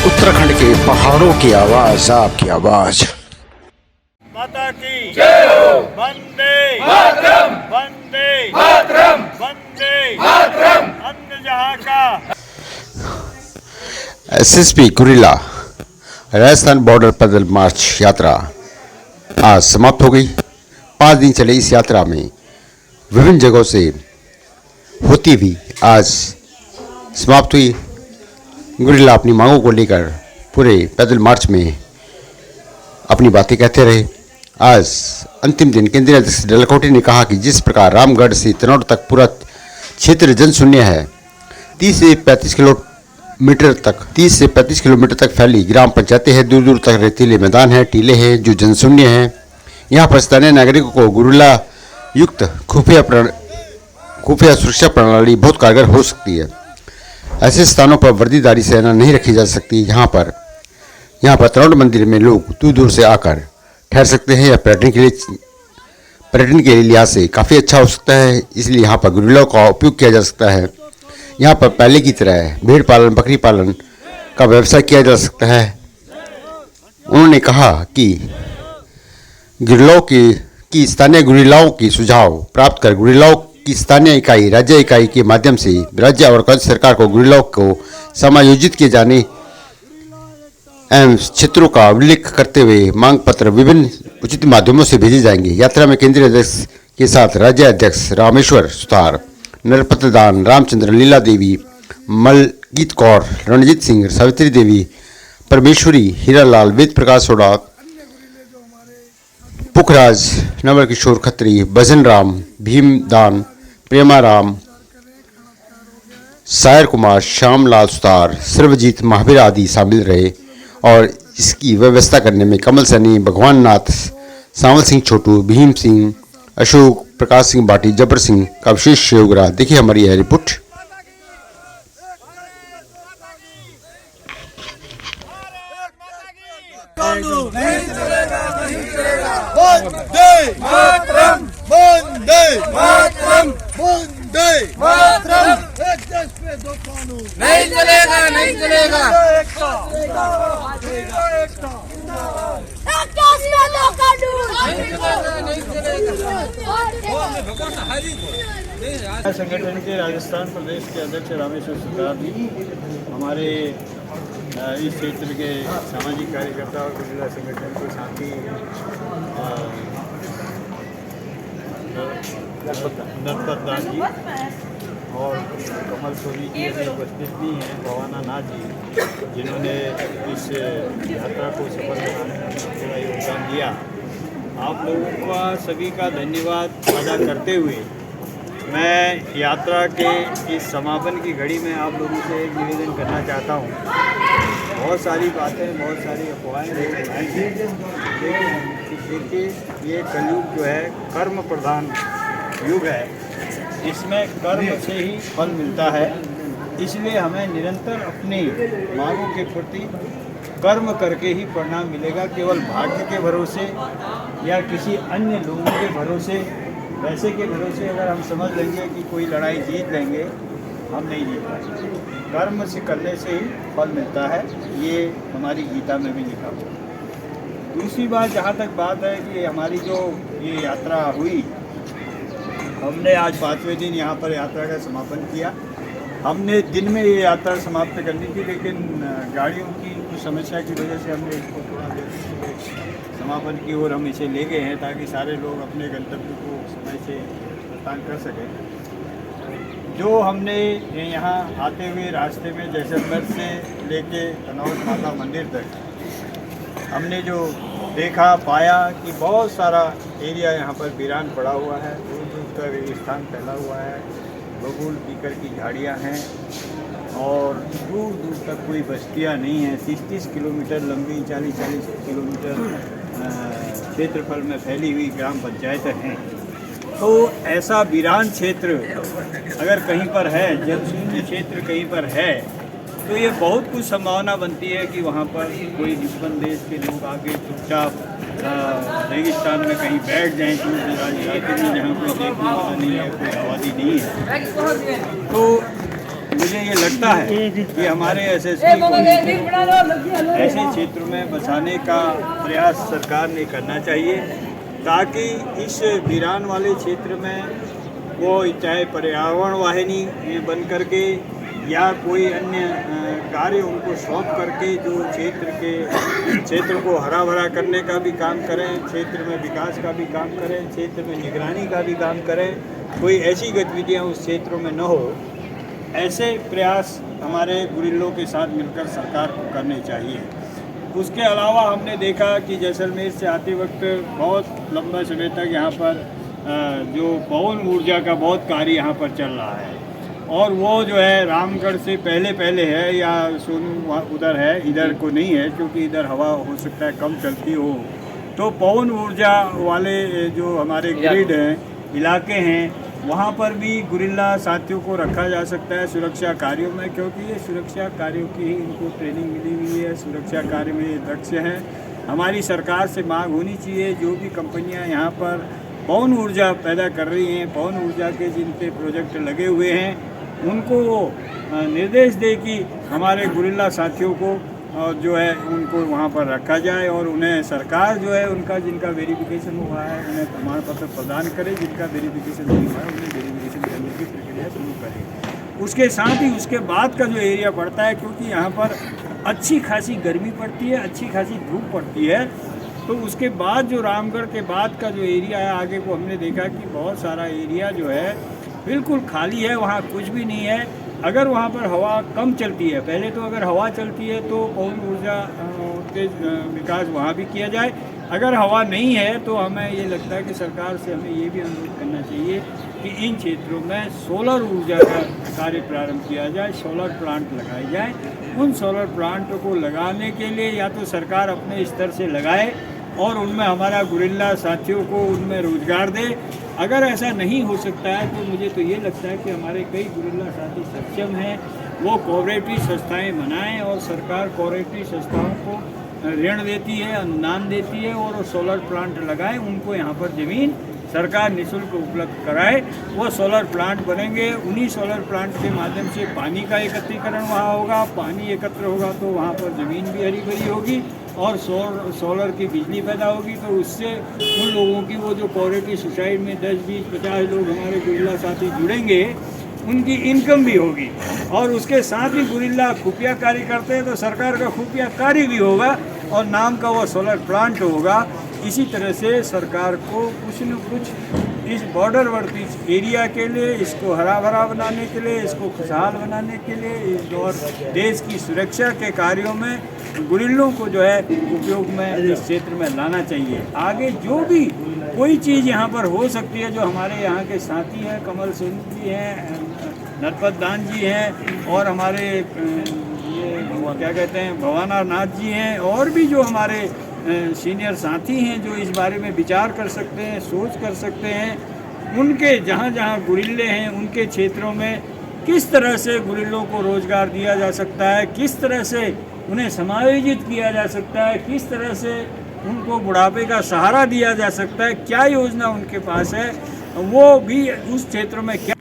उत्तराखंड के पहाड़ों की आवाज, आपकी आवाज। माता की जय हो। वंदे मातरम, वंदे मातरम, वंदे मातरम। अन्य जहां का एसएसपी गुरिल्ला राजस्थान बॉर्डर पैदल मार्च यात्रा आज समाप्त हो गई। 5 दिन चले इस यात्रा में विभिन्न जगहों से होती हुई आज समाप्त हुई। गुरिल्ला अपनी मांगों को लेकर पूरे पैदल मार्च में अपनी बातें कहते रहे। आज अंतिम दिन केंद्रीय अध्यक्ष डलकोटे ने कहा कि जिस प्रकार रामगढ़ से तनौट तक पूरा क्षेत्र जनशून्य है, 30 से 35 किलोमीटर तक फैली ग्राम पंचायतें हैं, दूर दूर तक रेतीले मैदान हैं, टीले हैं जो जनशून्य हैं। यहाँ पर स्थानीय नागरिकों को गुरिल्ला युक्त खुफिया सुरक्षा प्रणाली बहुत कारगर हो सकती है। ऐसे स्थानों पर वर्दीधारी सेना नहीं रखी जा सकती। यहाँ पर तनौट मंदिर में लोग दूर दूर से आकर ठहर सकते हैं या पर्यटन के लिहाज से काफ़ी अच्छा हो सकता है। इसलिए यहाँ पर गुरिल्ला का उपयोग किया जा सकता है। यहाँ पर पहले की तरह भेड़ पालन, बकरी पालन का व्यवसाय किया जा सकता है। उन्होंने कहा कि स्थानीय गुरिल्लाओं की सुझाव प्राप्त कर गुरिल्लाओं की स्थानीय इकाई, राज्य इकाई के माध्यम से राज्य और केंद्र सरकार को गुरिल्लाओं को समायोजित किए जाने एवं क्षेत्रों का उल्लेख करते हुए मांग पत्र विभिन्न उचित माध्यमों से भेजे जाएंगे। यात्रा में केंद्रीय अध्यक्ष के साथ राज्य अध्यक्ष रामेश्वर सुतार, नरपत दान, रामचंद्र, लीला देवी, मलगीत कौर, रणजीत सिंह, सावित्री देवी, परमेश्वरी, हीरालाल, वेद प्रकाश सोडा, पुखराज, नवल किशोर खत्री, भजन राम, भीमदान, प्रेमाराम, सायर कुमार, श्यामलाल सुतार, सर्वजीत महावीर आदि शामिल रहे और इसकी व्यवस्था करने में कमल सैनी, भगवान नाथ, सांवल सिंह छोटू, भीम सिंह, अशोक, प्रकाश सिंह बाटी, जबर सिंह का विशेष सहयोग रहा। देखिए हमारी यह रिपोर्ट। वंदे मातरम, वंदे मातरम, वंदे मातरम। एक देश पे दो कानून नहीं चलेगा, नहीं चलेगा। एकता, एकता, एकता, एकता। एक देश में दो कानून नहीं चलेगा, नहीं चलेगा। संगठन के राजस्थान प्रदेश के अध्यक्ष रामेश्वर सुतार जी, हमारे इस क्षेत्र के सामाजिक कार्यकर्ता और गुरिल्ला संगठन के साथी नरपत दान जी और कमल सोनी जी अभी उपस्थित भी हैं, भवाना नाथ जी, जिन्होंने इस यात्रा को सफल बनाने में पूरा योगदान दिया। आप लोगों का सभी का धन्यवाद अदा करते हुए मैं यात्रा के इस समापन की घड़ी में आप लोगों से एक निवेदन करना चाहता हूँ। बहुत सारी बातें, बहुत सारी अफवाहें लोग बनाएंगे, लेकिन देखिए ये कलयुग जो है कर्म प्रधान युग है, इसमें कर्म से ही फल मिलता है। इसलिए हमें निरंतर अपनी मांगों के प्रति कर्म करके ही परिणाम मिलेगा। केवल भाग्य के भरोसे या किसी अन्य लोगों के भरोसे, पैसे के भरोसे अगर हम समझ लेंगे कि कोई लड़ाई जीत लेंगे, हम नहीं जीत पाएंगे। कर्म से करने से ही फल मिलता है, ये हमारी गीता में भी लिखा हुआ है। दूसरी बात, जहाँ तक बात है कि हमारी जो ये यात्रा हुई, हमने आज 5वें दिन यहाँ पर यात्रा का समापन किया। हमने दिन में ये यात्रा समाप्त करनी थी, लेकिन गाड़ियों की कुछ समस्या की वजह से हमने इसको थोड़ा देर समापन की ओर हम इसे ले गए हैं, ताकि सारे लोग अपने गंतव्य को समय से प्रस्थान कर सकें। जो हमने यहाँ आते हुए रास्ते में जैसलमेर से लेके तनौट माता मंदिर तक हमने जो देखा पाया कि बहुत सारा एरिया यहाँ पर वीरान पड़ा हुआ है, दूर दूर तक रेगिस्तान फैला हुआ है, बबूल पीकर की झाड़ियाँ हैं और दूर दूर तक कोई बस्तियाँ नहीं हैं। 30-30 किलोमीटर लंबी, 40-40 किलोमीटर क्षेत्रफल में फैली हुई ग्राम पंचायतें हैं। तो ऐसा वीरान क्षेत्र अगर कहीं पर है, जनशून्य क्षेत्र कहीं पर है, तो ये बहुत कुछ संभावना बनती है कि वहाँ पर कोई दुश्मन देश के लोग आके चुपचाप रेगिस्तान में कहीं बैठ जाएँ, दूर दराज इलाके में जहाँ कोई देखने वाला नहीं है, कोई आबादी नहीं है। तो मुझे ये लगता है कि हमारे एसएसपी को ऐसे क्षेत्रों में बसाने का प्रयास सरकार ने करना चाहिए, ताकि इस वीरान वाले क्षेत्र में वो चाहे पर्यावरण वाहिनी बन करके या कोई अन्य कार्य उनको सौंप करके जो क्षेत्र को हरा भरा करने का भी काम करें, क्षेत्र में विकास का भी काम करें, क्षेत्र में निगरानी का भी काम करें, कोई ऐसी गतिविधियां उस क्षेत्रों में न हो, ऐसे प्रयास हमारे गुरिल्लों के साथ मिलकर सरकार को करने चाहिए। उसके अलावा हमने देखा कि जैसलमेर से आते वक्त बहुत लंबा समय तक यहाँ पर जो पवन ऊर्जा का बहुत कार्य यहाँ पर चल रहा है, और वो जो है रामगढ़ से पहले है या सोनू उधर है, इधर को नहीं है, क्योंकि इधर हवा हो सकता है कम चलती हो। तो पवन ऊर्जा वाले जो हमारे ग्रिड हैं, इलाके हैं, वहाँ पर भी गुरिल्ला साथियों को रखा जा सकता है सुरक्षा कार्यों में, क्योंकि ये सुरक्षा कार्यों की ही इनको ट्रेनिंग मिली हुई है, सुरक्षा कार्य में ये दक्ष हैं। हमारी सरकार से मांग होनी चाहिए, जो भी कंपनियाँ यहाँ पर पवन ऊर्जा पैदा कर रही हैं, पवन ऊर्जा के जिन पे प्रोजेक्ट लगे हुए हैं, उनको निर्देश दे कि हमारे गुरिल्ला साथियों को जो है उनको वहाँ पर रखा जाए, और उन्हें सरकार जो है उनका जिनका वेरिफिकेशन हुआ है उन्हें प्रमाण पत्र प्रदान करे, जिनका वेरिफिकेशन नहीं हुआ है उन्हें वेरिफिकेशन करने की प्रक्रिया शुरू करे। उसके साथ ही उसके बाद का जो एरिया पड़ता है, क्योंकि यहाँ पर अच्छी खासी गर्मी पड़ती है, अच्छी खासी धूप पड़ती है, तो उसके बाद जो रामगढ़ के बाद का जो एरिया है आगे को हमने देखा कि बहुत सारा एरिया जो है बिल्कुल खाली है, वहाँ कुछ भी नहीं है। अगर वहाँ पर हवा कम चलती है, पहले तो अगर हवा चलती है तो पवन ऊर्जा के विकास वहाँ भी किया जाए। अगर हवा नहीं है तो हमें ये लगता है कि सरकार से हमें ये भी अनुरोध करना चाहिए कि इन क्षेत्रों में सोलर ऊर्जा का कार्य प्रारंभ किया जाए, सोलर प्लांट लगाए जाए। उन सोलर प्लांट को लगाने के लिए या तो सरकार अपने स्तर से लगाए और उनमें हमारा गुरिल्ला साथियों को उनमें रोजगार दे। अगर ऐसा नहीं हो सकता है तो मुझे तो ये लगता है कि हमारे कई गुरिल्ला साथी सक्षम हैं, वो कोऑपरेटिव संस्थाएं बनाएं और सरकार कोऑपरेटिव संस्थाओं को ऋण देती है, अनुदान देती है और सोलर प्लांट लगाएं। उनको यहाँ पर ज़मीन सरकार निःशुल्क उपलब्ध कराए, वो सोलर प्लांट बनेंगे। उन्हीं सोलर प्लांट के माध्यम से पानी का एकत्रीकरण वहाँ होगा, पानी एकत्र होगा तो वहाँ पर ज़मीन भी हरी भरी होगी और सोलर की बिजली पैदा होगी। तो उससे उन लोगों की वो जो कोऑपरेटिव सोसाइटी में 10, 20, 50 लोग हमारे गुरिल्ला साथी जुड़ेंगे, उनकी इनकम भी होगी। और उसके साथ ही गुरिल्ला खुफिया कार्य करते हैं तो सरकार का खुफिया कार्य भी होगा और नाम का वो सोलर प्लांट होगा। इसी तरह से सरकार को कुछ न कुछ इस बॉर्डरवर्ती एरिया के लिए, इसको हरा भरा बनाने के लिए, इसको खुशहाल बनाने के लिए, इस और देश की सुरक्षा के कार्यों में गुरिल्लों को जो है उपयोग में इस क्षेत्र में लाना चाहिए। आगे जो भी कोई चीज़ यहाँ पर हो सकती है, जो हमारे यहाँ के साथी हैं, कमल सोनू जी हैं, नरपत दान जी हैं और हमारे ये क्या कहते हैं भवाना नाथ जी हैं, और भी जो हमारे सीनियर साथी हैं जो इस बारे में विचार कर सकते हैं, सोच कर सकते हैं, उनके जहाँ जहाँ गुरिल्ले हैं उनके क्षेत्रों में किस तरह से गुरिल्लों को रोज़गार दिया जा सकता है, किस तरह से उन्हें समायोजित किया जा सकता है, किस तरह से उनको बुढ़ापे का सहारा दिया जा सकता है, क्या योजना उनके पास है, वो भी उस क्षेत्र में क्या